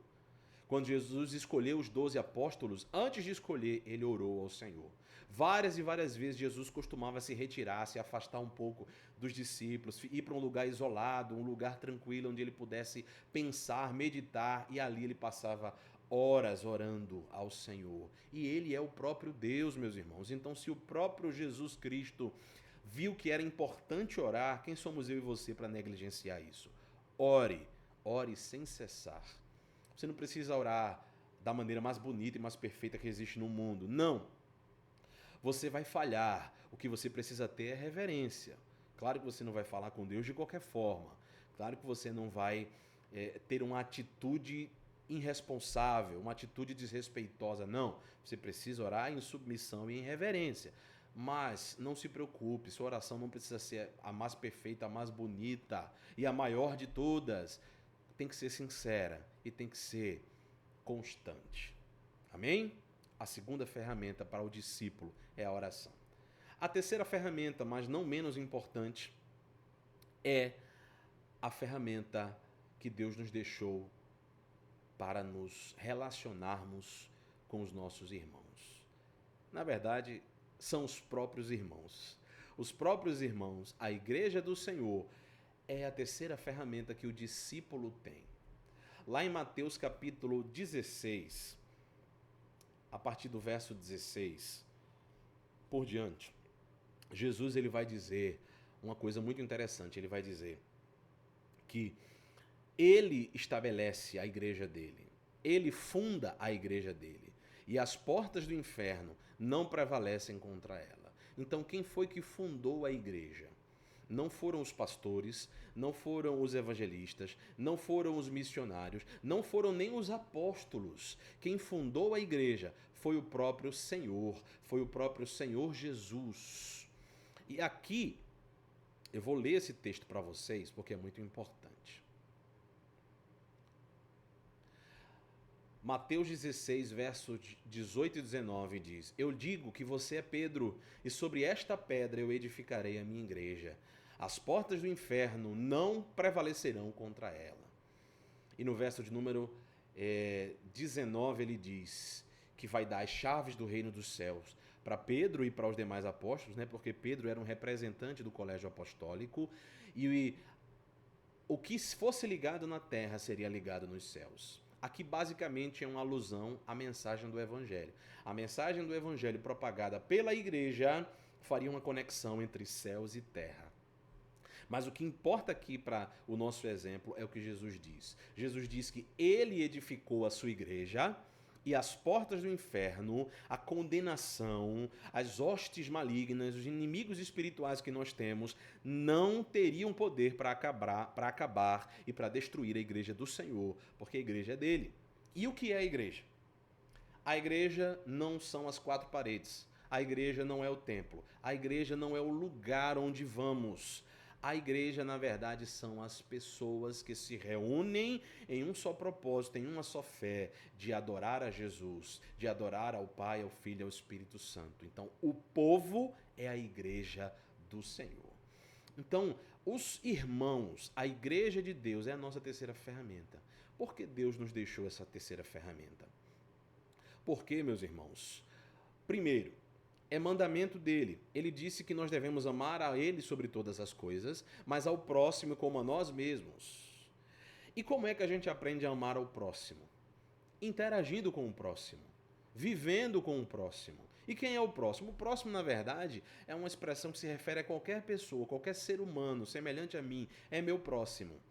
Quando Jesus escolheu os 12 apóstolos, antes de escolher, ele orou ao Senhor. Várias e várias vezes Jesus costumava se retirar, se afastar um pouco dos discípulos, ir para um lugar isolado, um lugar tranquilo, onde ele pudesse pensar, meditar, e ali ele passava horas orando ao Senhor. E ele é o próprio Deus, meus irmãos. Então, se o próprio Jesus Cristo viu que era importante orar, quem somos eu e você para negligenciar isso? Ore, ore sem cessar. Você não precisa orar da maneira mais bonita e mais perfeita que existe no mundo. Não. Você vai falhar. O que você precisa ter é reverência. Claro que você não vai falar com Deus de qualquer forma. Claro que você não vai ter uma atitude irresponsável, uma atitude desrespeitosa. Não. Você precisa orar em submissão e em reverência. Mas não se preocupe, sua oração não precisa ser a mais perfeita, a mais bonita e a maior de todas. Tem que ser sincera e tem que ser constante. Amém? A segunda ferramenta para o discípulo é a oração. A terceira ferramenta, mas não menos importante, é a ferramenta que Deus nos deixou para nos relacionarmos com os nossos irmãos. Na verdade, são os próprios irmãos. Os próprios irmãos, a igreja do Senhor, é a terceira ferramenta que o discípulo tem. Lá em Mateus capítulo 16, a partir do verso 16 por diante, Jesus ele vai dizer uma coisa muito interessante. Ele vai dizer que ele estabelece a igreja dele, ele funda a igreja dele, e as portas do inferno não prevalecem contra ela. Então, quem foi que fundou a igreja? Não foram os pastores, não foram os evangelistas, não foram os missionários, não foram nem os apóstolos. Quem fundou a igreja foi o próprio Senhor Jesus. E aqui, eu vou ler esse texto para vocês porque é muito importante. Mateus 16, versos 18 e 19 diz: Eu digo que você é Pedro, e sobre esta pedra eu edificarei a minha igreja. As portas do inferno não prevalecerão contra ela. E no verso de número 19 ele diz que vai dar as chaves do reino dos céus para Pedro e para os demais apóstolos, né? Porque Pedro era um representante do colégio apostólico, e o que fosse ligado na terra seria ligado nos céus. Aqui basicamente é uma alusão à mensagem do Evangelho. A mensagem do Evangelho propagada pela igreja faria uma conexão entre céus e terra. Mas o que importa aqui para o nosso exemplo é o que Jesus diz. Jesus diz que ele edificou a sua igreja e as portas do inferno, a condenação, as hostes malignas, os inimigos espirituais que nós temos, não teriam poder para acabar e para destruir a igreja do Senhor, porque a igreja é dele. E o que é a igreja? A igreja não são as quatro paredes. A igreja não é o templo. A igreja não é o lugar onde vamos. A igreja, na verdade, são as pessoas que se reúnem em um só propósito, em uma só fé, de adorar a Jesus, de adorar ao Pai, ao Filho e ao Espírito Santo. Então, o povo é a igreja do Senhor. Então, os irmãos, a igreja de Deus é a nossa terceira ferramenta. Por que Deus nos deixou essa terceira ferramenta? Porque, meus irmãos, primeiro, é mandamento dele. Ele disse que nós devemos amar a ele sobre todas as coisas, mas ao próximo como a nós mesmos. E como é que a gente aprende a amar ao próximo? Interagindo com o próximo, vivendo com o próximo. E quem é o próximo? O próximo, na verdade, é uma expressão que se refere a qualquer pessoa, qualquer ser humano semelhante a mim, é meu próximo.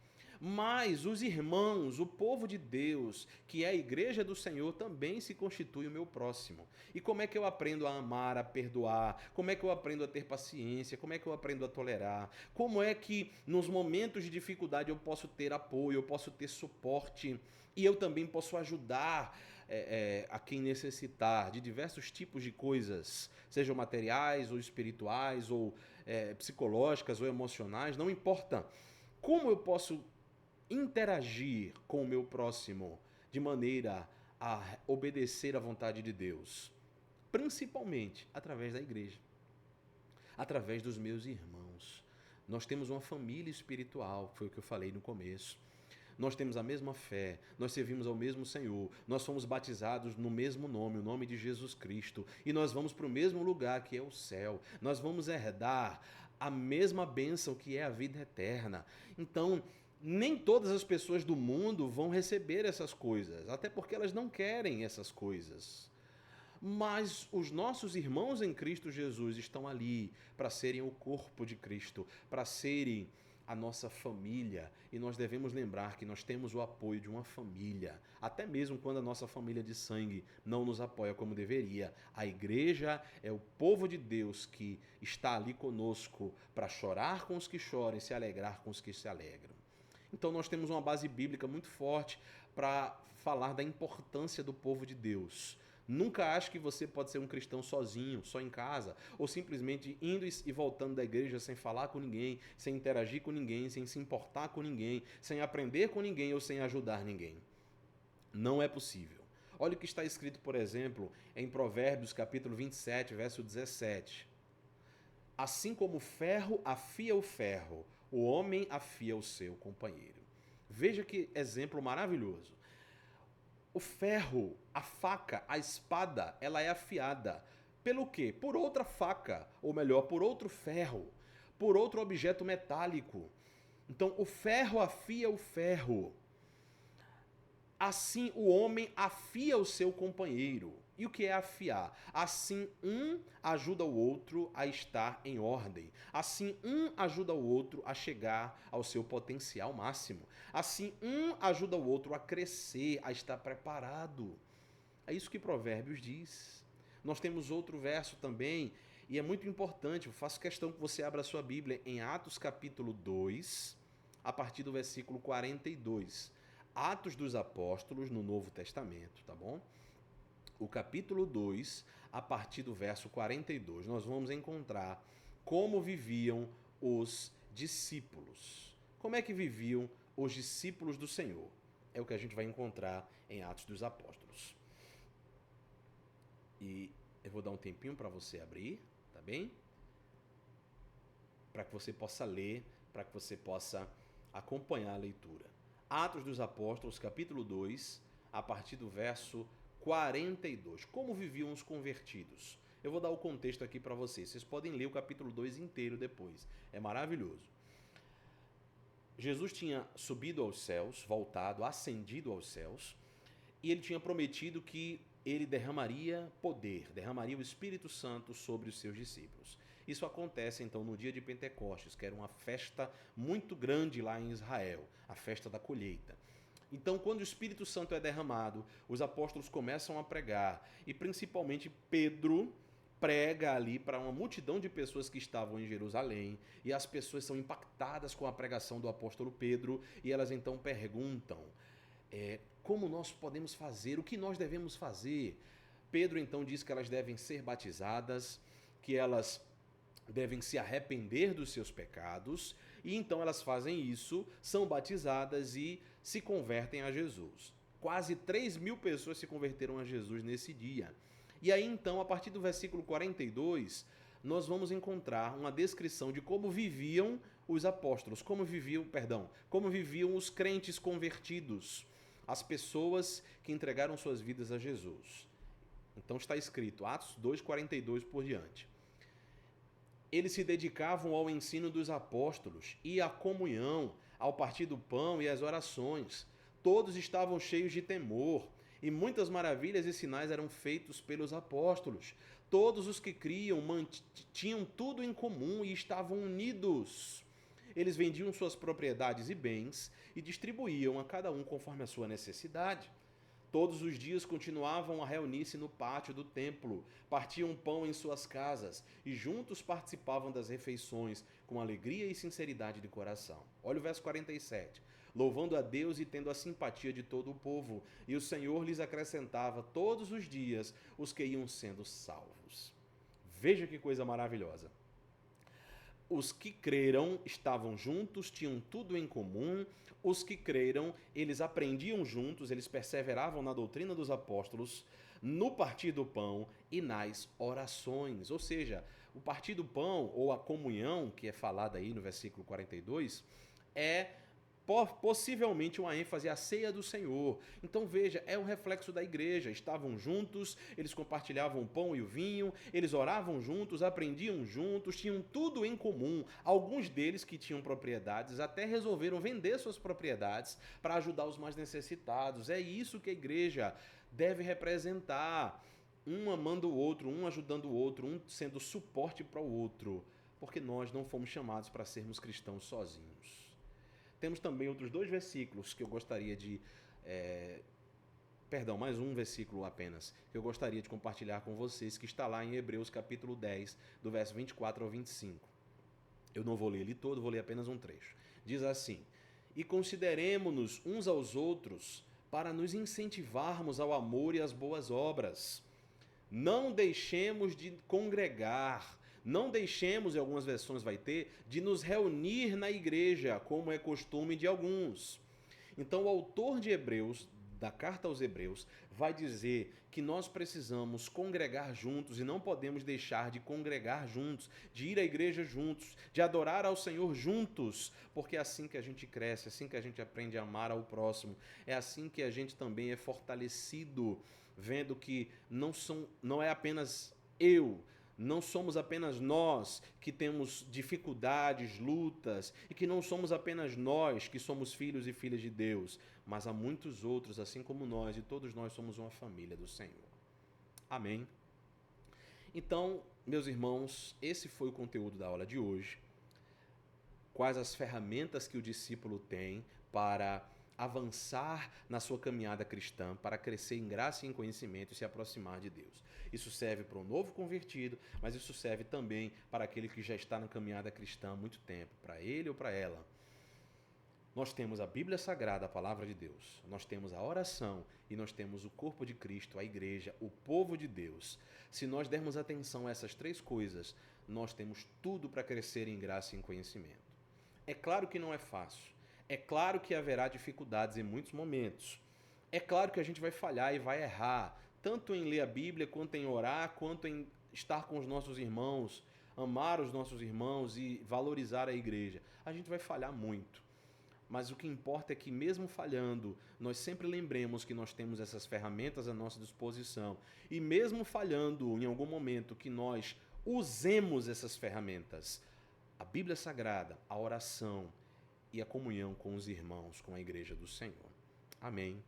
Mas os irmãos, o povo de Deus, que é a igreja do Senhor, também se constitui o meu próximo. E como é que eu aprendo a amar, a perdoar? Como é que eu aprendo a ter paciência? Como é que eu aprendo a tolerar? Como é que nos momentos de dificuldade eu posso ter apoio, eu posso ter suporte e eu também posso ajudar a quem necessitar de diversos tipos de coisas, sejam materiais ou espirituais ou psicológicas ou emocionais, não importa. Como eu posso interagir com o meu próximo de maneira a obedecer à vontade de Deus? Principalmente através da igreja, através dos meus irmãos. Nós temos uma família espiritual, foi o que eu falei no começo. Nós temos a mesma fé, nós servimos ao mesmo Senhor, nós fomos batizados no mesmo nome, o nome de Jesus Cristo, e nós vamos para o mesmo lugar que é o céu. Nós vamos herdar a mesma bênção que é a vida eterna. Então, nem todas as pessoas do mundo vão receber essas coisas, até porque elas não querem essas coisas. Mas os nossos irmãos em Cristo Jesus estão ali para serem o corpo de Cristo, para serem a nossa família, e nós devemos lembrar que nós temos o apoio de uma família, até mesmo quando a nossa família de sangue não nos apoia como deveria. A igreja é o povo de Deus que está ali conosco para chorar com os que choram e se alegrar com os que se alegram. Então nós temos uma base bíblica muito forte para falar da importância do povo de Deus. Nunca ache que você pode ser um cristão sozinho, só em casa, ou simplesmente indo e voltando da igreja sem falar com ninguém, sem interagir com ninguém, sem se importar com ninguém, sem aprender com ninguém ou sem ajudar ninguém. Não é possível. Olha o que está escrito, por exemplo, em Provérbios capítulo 27, verso 17. Assim como o ferro afia o ferro, o homem afia o seu companheiro. Veja que exemplo maravilhoso. O ferro, a faca, a espada, ela é afiada. Pelo quê? Por outra faca, ou melhor, por outro ferro, por outro objeto metálico. Então, o ferro afia o ferro. Assim, o homem afia o seu companheiro. E o que é afiar? Assim, um ajuda o outro a estar em ordem. Assim, um ajuda o outro a chegar ao seu potencial máximo. Assim, um ajuda o outro a crescer, a estar preparado. É isso que Provérbios diz. Nós temos outro verso também, e é muito importante, eu faço questão que você abra a sua Bíblia em Atos capítulo 2, a partir do versículo 42. Atos dos Apóstolos no Novo Testamento, tá bom? O capítulo 2, a partir do verso 42, nós vamos encontrar como viviam os discípulos. Como é que viviam os discípulos do Senhor? É o que a gente vai encontrar em Atos dos Apóstolos. E eu vou dar um tempinho para você abrir, tá bem? Para que você possa ler, para que você possa acompanhar a leitura. Atos dos Apóstolos, capítulo 2, a partir do verso 42. Como viviam os convertidos? Eu vou dar o contexto aqui para vocês. Vocês podem ler o capítulo 2 inteiro depois. É maravilhoso. Jesus tinha subido aos céus, voltado, ascendido aos céus, e ele tinha prometido que ele derramaria poder, derramaria o Espírito Santo sobre os seus discípulos. Isso acontece então no dia de Pentecostes, que era uma festa muito grande lá em Israel, a festa da colheita. Então, quando o Espírito Santo é derramado, os apóstolos começam a pregar, e principalmente Pedro prega ali para uma multidão de pessoas que estavam em Jerusalém, e as pessoas são impactadas com a pregação do apóstolo Pedro, e elas então perguntam, como nós podemos fazer, o que nós devemos fazer? Pedro então diz que elas devem ser batizadas, que elas devem se arrepender dos seus pecados, e então elas fazem isso, são batizadas e se convertem a Jesus. Quase 3.000 pessoas se converteram a Jesus nesse dia. E aí então, a partir do versículo 42, nós vamos encontrar uma descrição de como viviam os apóstolos, como viviam os crentes convertidos, as pessoas que entregaram suas vidas a Jesus. Então está escrito, Atos 2:42 por diante. Eles se dedicavam ao ensino dos apóstolos e à comunhão, ao partir do pão e às orações. Todos estavam cheios de temor, e muitas maravilhas e sinais eram feitos pelos apóstolos. Todos os que criam tinham tudo em comum e estavam unidos. Eles vendiam suas propriedades e bens e distribuíam a cada um conforme a sua necessidade. Todos os dias continuavam a reunir-se no pátio do templo, partiam pão em suas casas e juntos participavam das refeições com alegria e sinceridade de coração. Olha o verso 47. Louvando a Deus e tendo a simpatia de todo o povo, e o Senhor lhes acrescentava todos os dias os que iam sendo salvos. Veja que coisa maravilhosa. Os que creram estavam juntos, tinham tudo em comum. Os que creram, eles aprendiam juntos, eles perseveravam na doutrina dos apóstolos, no partir do pão e nas orações. Ou seja, o partir do pão, ou a comunhão, que é falada aí no versículo 42, é possivelmente uma ênfase à ceia do Senhor. Então veja, é um reflexo da igreja. Estavam juntos, eles compartilhavam o pão e o vinho, eles oravam juntos, aprendiam juntos, tinham tudo em comum. Alguns deles que tinham propriedades até resolveram vender suas propriedades para ajudar os mais necessitados. É isso que a igreja deve representar. Um amando o outro, um ajudando o outro, um sendo suporte para o outro. Porque nós não fomos chamados para sermos cristãos sozinhos. Temos também outros 2 versículos que eu gostaria de... mais um versículo apenas, que eu gostaria de compartilhar com vocês, que está lá em Hebreus capítulo 10, do verso 24 ao 25. Eu não vou ler ele todo, vou ler apenas um trecho. Diz assim: E consideremo-nos uns aos outros para nos incentivarmos ao amor e às boas obras. Não deixemos de congregar, não deixemos, em algumas versões vai ter, de nos reunir na igreja, como é costume de alguns. Então o autor de Hebreus, da carta aos Hebreus, vai dizer que nós precisamos congregar juntos e não podemos deixar de congregar juntos, de ir à igreja juntos, de adorar ao Senhor juntos, porque é assim que a gente cresce, é assim que a gente aprende a amar ao próximo, é assim que a gente também é fortalecido, vendo que não é apenas eu, não somos apenas nós que temos dificuldades, lutas, e que não somos apenas nós que somos filhos e filhas de Deus, mas há muitos outros, assim como nós, e todos nós somos uma família do Senhor. Amém? Então, meus irmãos, esse foi o conteúdo da aula de hoje. Quais as ferramentas que o discípulo tem para avançar na sua caminhada cristã, para crescer em graça e em conhecimento e se aproximar de Deus. Isso serve para um novo convertido, mas isso serve também para aquele que já está na caminhada cristã há muito tempo, para ele ou para ela. Nós temos a Bíblia Sagrada, a Palavra de Deus, nós temos a oração e nós temos o corpo de Cristo, a igreja, o povo de Deus. Se nós dermos atenção a essas 3 coisas, nós temos tudo para crescer em graça e em conhecimento. É claro que não é fácil. É claro que haverá dificuldades em muitos momentos. É claro que a gente vai falhar e vai errar, tanto em ler a Bíblia, quanto em orar, quanto em estar com os nossos irmãos, amar os nossos irmãos e valorizar a igreja. A gente vai falhar muito. Mas o que importa é que, mesmo falhando, nós sempre lembremos que nós temos essas ferramentas à nossa disposição. E mesmo falhando em algum momento, que nós usemos essas ferramentas. A Bíblia Sagrada, a oração e a comunhão com os irmãos, com a igreja do Senhor. Amém.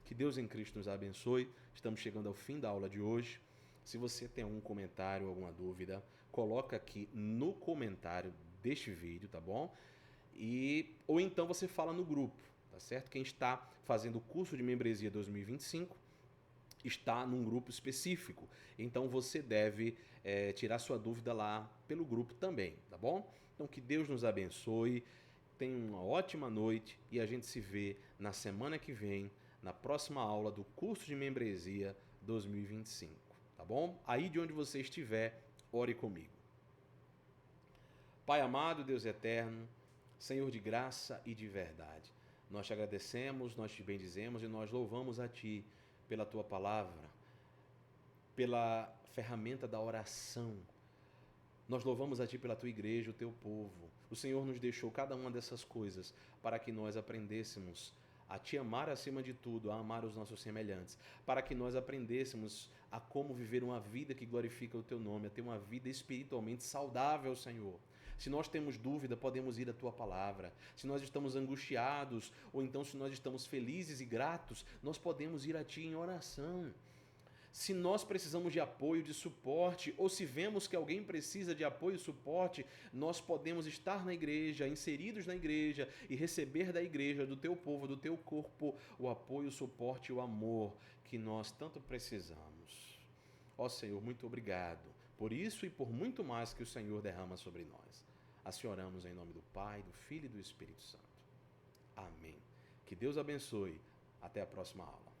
Que Deus em Cristo nos abençoe. Estamos chegando ao fim da aula de hoje. Se você tem algum comentário, alguma dúvida, coloca aqui no comentário deste vídeo, tá bom? Ou então você fala no grupo, tá certo? Quem está fazendo o curso de membresia 2025 está num grupo específico. Então você deve tirar sua dúvida lá pelo grupo também, tá bom? Então que Deus nos abençoe. Tenha uma ótima noite e a gente se vê na semana que vem, na próxima aula do curso de membresia 2025, tá bom? Aí de onde você estiver, ore comigo. Pai amado, Deus eterno, Senhor de graça e de verdade, nós te agradecemos, nós te bendizemos e nós louvamos a Ti pela Tua palavra, pela ferramenta da oração. Nós louvamos a Ti pela Tua igreja, o Teu povo. O Senhor nos deixou cada uma dessas coisas para que nós aprendêssemos a Te amar acima de tudo, a amar os nossos semelhantes, para que nós aprendêssemos a como viver uma vida que glorifica o Teu nome, a ter uma vida espiritualmente saudável, Senhor. Se nós temos dúvida, podemos ir à Tua palavra. Se nós estamos angustiados, ou então se nós estamos felizes e gratos, nós podemos ir a Ti em oração. Se nós precisamos de apoio, de suporte, ou se vemos que alguém precisa de apoio e suporte, nós podemos estar na igreja, inseridos na igreja e receber da igreja, do teu povo, do teu corpo, o apoio, o suporte e o amor que nós tanto precisamos. Ó Senhor, muito obrigado por isso e por muito mais que o Senhor derrama sobre nós. Assim oramos em nome do Pai, do Filho e do Espírito Santo. Amém. Que Deus abençoe. Até a próxima aula.